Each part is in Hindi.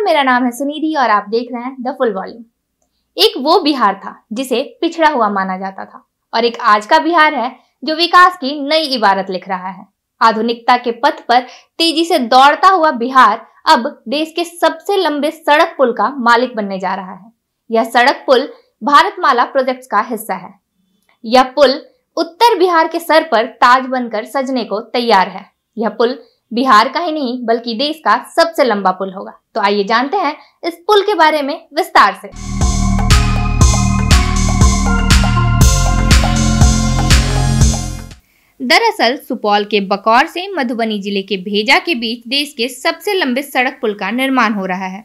मेरा नाम है सुनिधि और आप देख रहे हैं द फुल वॉल्यूम। एक वो बिहार था जिसे पिछड़ा हुआ माना जाता था और एक आज का बिहार है जो विकास की नई इबारत लिख रहा है। आधुनिकता के पथ पर तेजी से दौड़ता हुआ बिहार अब देश के सबसे लंबे सड़क पुल का मालिक बनने जा रहा है। यह सड़क पुल भारतमाला प्रोजेक्ट्स का हिस्सा है। यह पुल उत्तर बिहार के सर पर ताज बनकर सजने को तैयार है। यह पुल बिहार का ही नहीं बल्कि देश का सबसे लंबा पुल होगा। तो आइए जानते हैं इस पुल के बारे में विस्तार से। दरअसल सुपौल के बकौर से मधुबनी जिले के भेजा के बीच देश के सबसे लंबे सड़क पुल का निर्माण हो रहा है।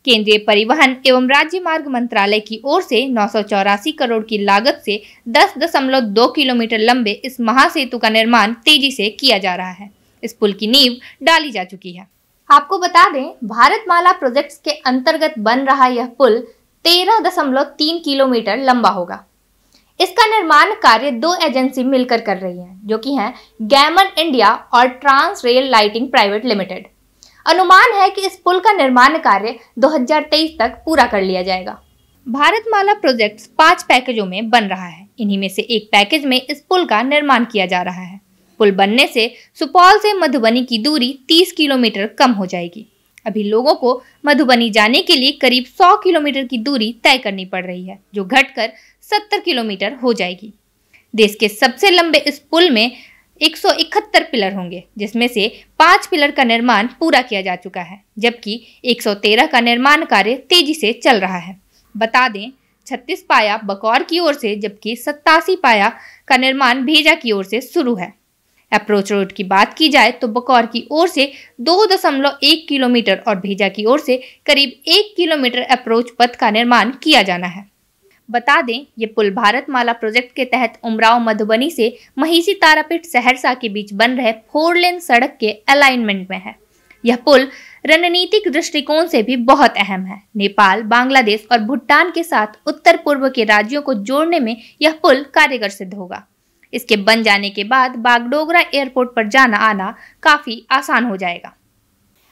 केंद्रीय परिवहन एवं राज्य मार्ग मंत्रालय की ओर से 984 करोड़ की लागत से 10.2 किलोमीटर लंबे इस महासेतु का निर्माण तेजी से किया जा रहा है। इस पुल की नींव डाली जा चुकी है। आपको बता दें, भारतमाला प्रोजेक्ट्स के अंतर्गत बन रहा यह पुल 13.3 किलोमीटर लंबा होगा। इसका निर्माण कार्य दो एजेंसी मिलकर कर रही हैं, जो कि हैं गैमन इंडिया और trans rail lighting private limited. अनुमान है कि इस पुल का निर्माण कार्य 2023 तक पूरा कर लिया जाएगा। भारतमाला प्रोजेक्ट्स 5 पैकेजों में बन रहा है। इन्हीं में से एक पैकेज में इस पुल का निर्माण किया जा रहा है। पुल बनने से सुपौल से मधुबनी की दूरी 30 किलोमीटर कम हो जाएगी। अभी लोगों को मधुबनी जाने के लिए करीब 100 किलोमीटर की दूरी तय करनी पड़ रही है, जो घटकर 70 किलोमीटर हो जाएगी। देश के सबसे लंबे इस पुल में 171 पिलर होंगे, जिसमें से 5 पिलर का निर्माण पूरा किया जा चुका है, जबकि 113 का निर्माण कार्य तेजी से चल रहा है। बता दें, 36 पाया बकौर की ओर से जबकि 87 पाया का निर्माण भेजा की ओर से शुरू है। अप्रोच रोड की बात की जाए तो बकौर की ओर से 2.1 किलोमीटर और भेजा की ओर से करीब 1 किलोमीटर अप्रोच पथ का निर्माण किया जाना है। बता दें, ये पुल भारतमाला प्रोजेक्ट के तहत उमराव मधुबनी से महिषी तारापीठ सहरसा के बीच बन रहे 4 लेन सड़क के अलाइनमेंट में है। यह पुल रणनीतिक दृष्टिकोण से भी बहुत अहम है। नेपाल, बांग्लादेश और भूटान के साथ उत्तर पूर्व के राज्यों को जोड़ने में यह पुल कारगर सिद्ध होगा। इसके बन जाने के बाद बागडोगरा एयरपोर्ट पर जाना आना काफी आसान हो जाएगा।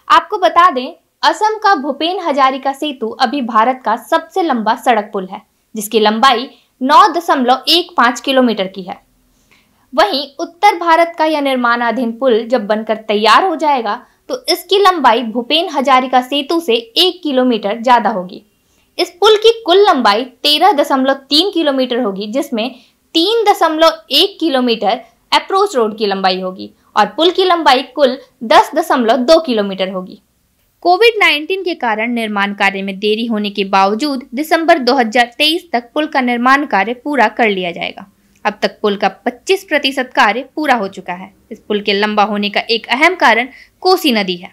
आपको बता दें, असम का भूपेन हजारिका सेतु अभी भारत का सबसे लंबा सड़क पुल है, जिसकी लंबाई 9.15 किलोमीटर की है। वहीं उत्तर भारत का यह निर्माणाधीन पुल जब बनकर तैयार हो जाएगा तो इसकी लंबाई भूपेन हजारिका सेतु से 1 किलोमीटर ज्यादा होगी। इस पुल की कुल लंबाई 13.3 किलोमीटर होगी, जिसमें 3.1 किलोमीटर अप्रोच रोड की लंबाई होगी और पुल की लंबाई कुल 10.2 किलोमीटर होगी। कोविड-19 के कारण निर्माण कार्य में देरी होने के बावजूद दिसंबर 2023 तक पुल का निर्माण कार्य पूरा कर लिया जाएगा। अब तक पुल का 25% कार्य पूरा हो चुका है। इस पुल के लंबा होने का एक अहम कारण कोसी नदी है।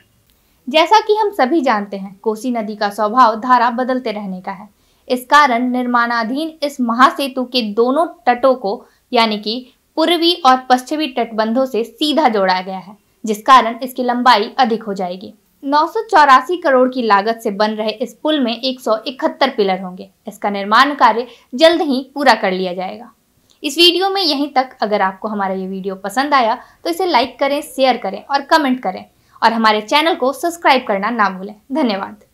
जैसा कि हम सभी जानते हैं, कोसी नदी का स्वभाव धारा बदलते रहने का है। इस कारण निर्माणाधीन इस महासेतु के दोनों तटों को यानी कि पूर्वी और पश्चिमी तटबंधों से सीधा जोड़ा गया है, जिस कारण इसकी लंबाई अधिक हो जाएगी। 984 करोड़ की लागत से बन रहे इस पुल में 171 पिलर होंगे। इसका निर्माण कार्य जल्द ही पूरा कर लिया जाएगा। इस वीडियो में यहीं तक। अगर आपको हमारा ये वीडियो पसंद आया तो इसे लाइक करें, शेयर करें और कमेंट करें और हमारे चैनल को सब्सक्राइब करना ना भूलें। धन्यवाद।